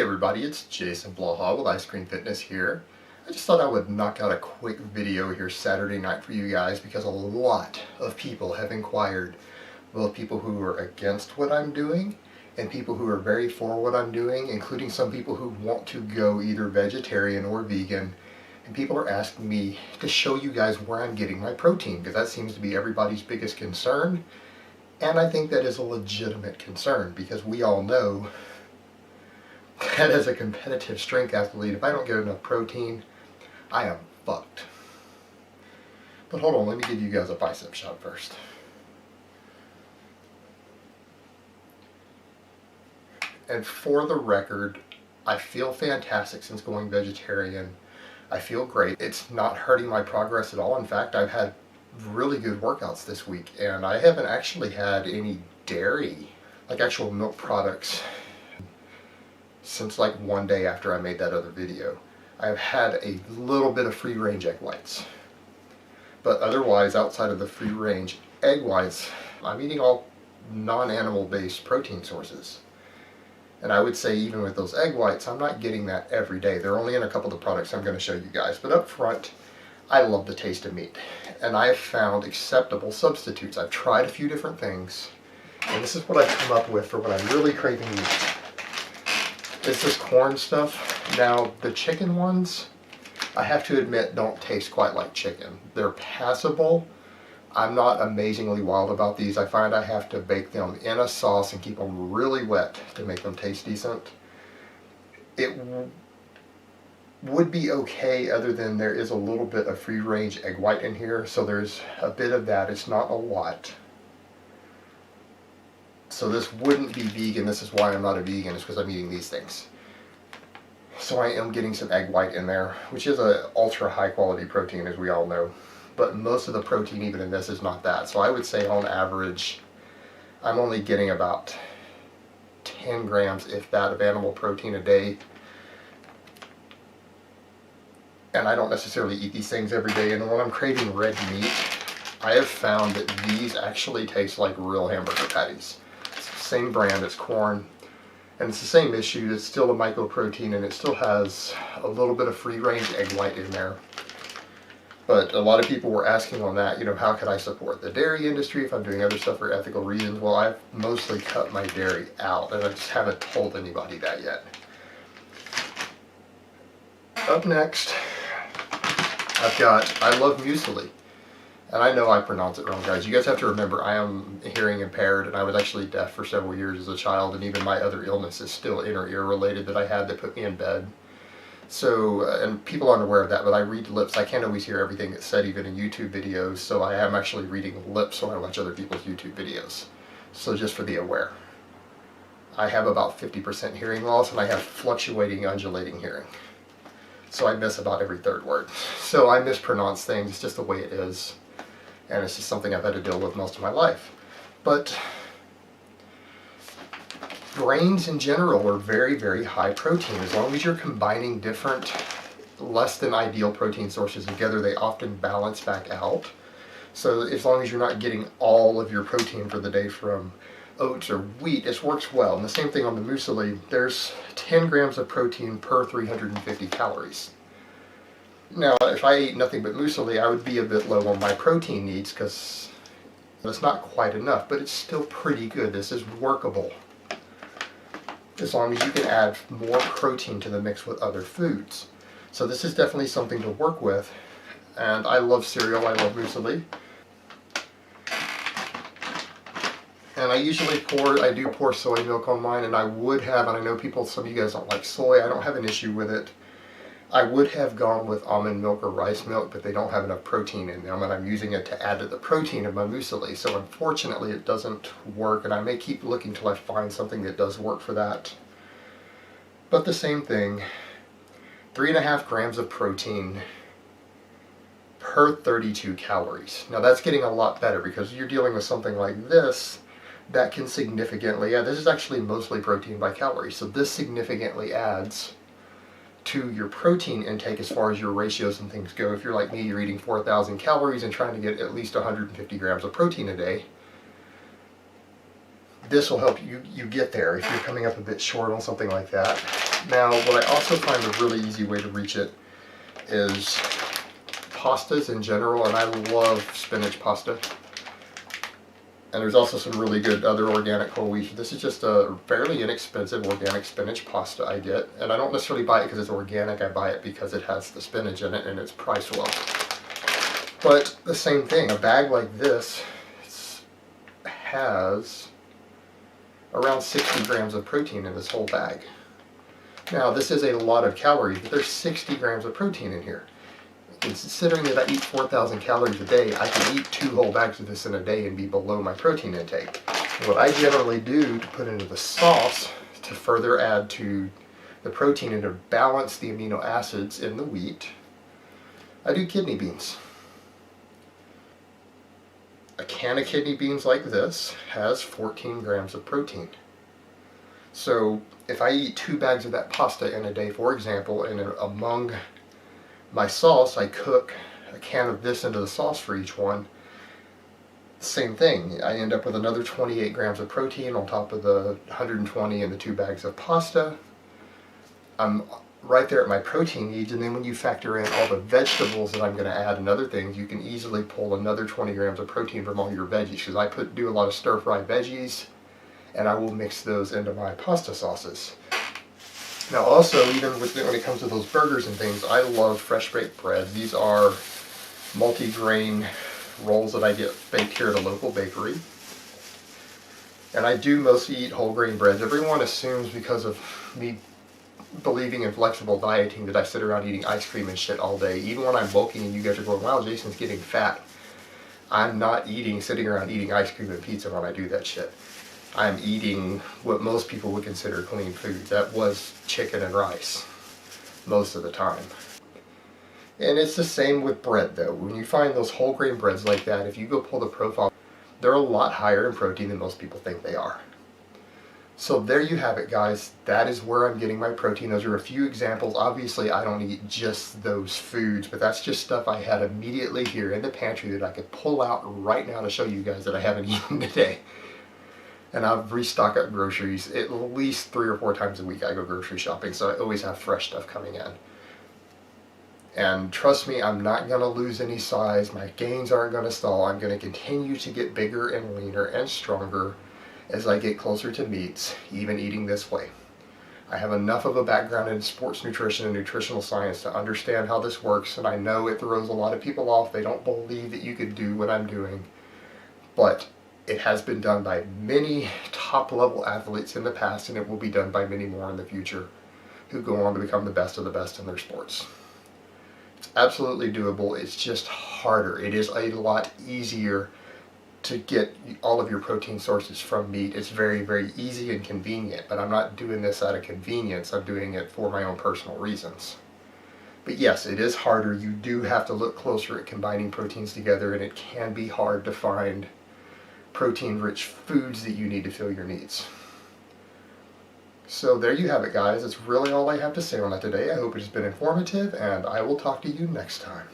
everybody, it's Jason Blaha with Ice Cream Fitness here. I just thought I would knock out a quick video here Saturday night for you guys because a lot of people have inquired, both people who are against what I'm doing and people who are very for what I'm doing, including some people who want to go either vegetarian or vegan. And people are asking me to show you guys where I'm getting my protein because that seems to be everybody's biggest concern. And I think that is a legitimate concern because we all know that as a competitive strength athlete, if I don't get enough protein, I am fucked. But hold on, let me give you guys a bicep shot first. And for the record, I feel fantastic since going vegetarian. I feel great. It's not hurting my progress at all. In fact, I've had really good workouts this week, and I haven't actually had any dairy, like actual milk products, since like one day after I made that other video. I've had a little bit of free range egg whites, but otherwise outside of the free range egg whites, I'm eating all non-animal based protein sources. And I would say even with those egg whites, I'm not getting that every day. They're only in a couple of the products I'm going to show you guys. But up front, I love the taste of meat, and I have found acceptable substitutes. I've tried a few different things, and this is what I've come up with for when I'm really craving meat. It's this corn stuff. Now, the chicken ones, I have to admit, don't taste quite like chicken. They're passable. I'm not amazingly wild about these. I find I have to bake them in a sauce and keep them really wet to make them taste decent. It would be okay other than there is a little bit of free range egg white in here, so there's a bit of that. It's not a lot. So this wouldn't be vegan. This is why I'm not a vegan, is because I'm eating these things. So I am getting some egg white in there, which is a ultra high quality protein, as we all know. But most of the protein even in this is not that. So I would say on average, I'm only getting about 10 grams, if that, of animal protein a day. And I don't necessarily eat these things every day. And when I'm craving red meat, I have found that these actually taste like real hamburger patties. It's the same brand, it's corn, and it's the same issue. It's still a mycoprotein, and it still has a little bit of free range egg white in there. But a lot of people were asking on that, how could I support the dairy industry if I'm doing other stuff for ethical reasons? Well, I've mostly cut my dairy out, and I just haven't told anybody that yet. Up next, I love muesli. And I know I pronounce it wrong, guys. You guys have to remember, I am hearing impaired, and I was actually deaf for several years as a child, and even my other illness is still inner ear related that I had that put me in bed. So, and people aren't aware of that, but I read lips. I can't always hear everything that's said, even in YouTube videos, so I am actually reading lips when I watch other people's YouTube videos. So just for the aware. I have about 50% hearing loss, and I have fluctuating, undulating hearing. So I miss about every third word. So I mispronounce things. It's just the way it is. And it's just something I've had to deal with most of my life. But grains in general are very, very high protein. As long as you're combining different, less than ideal protein sources together, they often balance back out. So as long as you're not getting all of your protein for the day from oats or wheat, it works well. And the same thing on the muesli. There's 10 grams of protein per 350 calories. Now, if I ate nothing but muesli, I would be a bit low on my protein needs because it's not quite enough, but it's still pretty good. This is workable, as long as you can add more protein to the mix with other foods. So this is definitely something to work with. And I love cereal, I love muesli. And I do pour soy milk on mine, and I would have, and I know some of you guys don't like soy, I don't have an issue with it. I would have gone with almond milk or rice milk, but they don't have enough protein in them, and I'm using it to add to the protein of my muesli. So unfortunately it doesn't work, and I may keep looking till I find something that does work for that. But the same thing, 3.5 grams of protein per 32 calories. Now that's getting a lot better because you're dealing with something like this that can significantly, this is actually mostly protein by calories, so this significantly adds to your protein intake as far as your ratios and things go. If you're like me, you're eating 4,000 calories and trying to get at least 150 grams of protein a day. this will help you get there if you're coming up a bit short on something like that. Now, what I also find a really easy way to reach it is pastas in general, and I love spinach pasta. And there's also some really good other organic whole wheat. This is just a fairly inexpensive organic spinach pasta I get. And I don't necessarily buy it because it's organic, I buy it because it has the spinach in it and it's priced well. But the same thing, a bag like this has around 60 grams of protein in this whole bag. Now, this is a lot of calories, but there's 60 grams of protein in here. Considering that I eat 4,000 calories a day, I can eat 2 whole bags of this in a day and be below my protein intake. What I generally do to put into the sauce to further add to the protein and to balance the amino acids in the wheat, I do kidney beans. A can of kidney beans like this has 14 grams of protein. So if I eat 2 bags of that pasta in a day, for example, and among my sauce, I cook a can of this into the sauce for each one. Same thing. I end up with another 28 grams of protein on top of the 120 in the 2 bags of pasta. I'm right there at my protein needs, and then when you factor in all the vegetables that I'm going to add and other things, you can easily pull another 20 grams of protein from all your veggies, because I do a lot of stir-fried veggies, and I will mix those into my pasta sauces. Now also, even when it comes to those burgers and things, I love fresh baked bread. These are multi-grain rolls that I get baked here at a local bakery. And I do mostly eat whole grain breads. Everyone assumes because of me believing in flexible dieting that I sit around eating ice cream and shit all day. Even when I'm bulking and you guys are going, wow, Jason's getting fat. I'm not sitting around eating ice cream and pizza when I do that shit. I'm eating what most people would consider clean food. That was chicken and rice most of the time. And it's the same with bread though. When you find those whole grain breads like that, if you go pull the profile, they're a lot higher in protein than most people think they are. So there you have it, guys. That is where I'm getting my protein. Those are a few examples. Obviously, I don't eat just those foods, but that's just stuff I had immediately here in the pantry that I could pull out right now to show you guys that I haven't eaten today. And I've restocked up groceries at least 3 or 4 times a week. I go grocery shopping, so I always have fresh stuff coming in. And trust me, I'm not going to lose any size. My gains aren't going to stall. I'm going to continue to get bigger and leaner and stronger as I get closer to meats, even eating this way. I have enough of a background in sports nutrition and nutritional science to understand how this works, and I know it throws a lot of people off. They don't believe that you could do what I'm doing, but it has been done by many top-level athletes in the past, and it will be done by many more in the future who go on to become the best of the best in their sports. It's absolutely doable. It's just harder. It is a lot easier to get all of your protein sources from meat. It's very, very easy and convenient, but I'm not doing this out of convenience. I'm doing it for my own personal reasons. But yes, it is harder. You do have to look closer at combining proteins together, and it can be hard to find protein-rich foods that you need to fill your needs. So there you have it, guys. That's really all I have to say on that today. I hope it has been informative, and I will talk to you next time.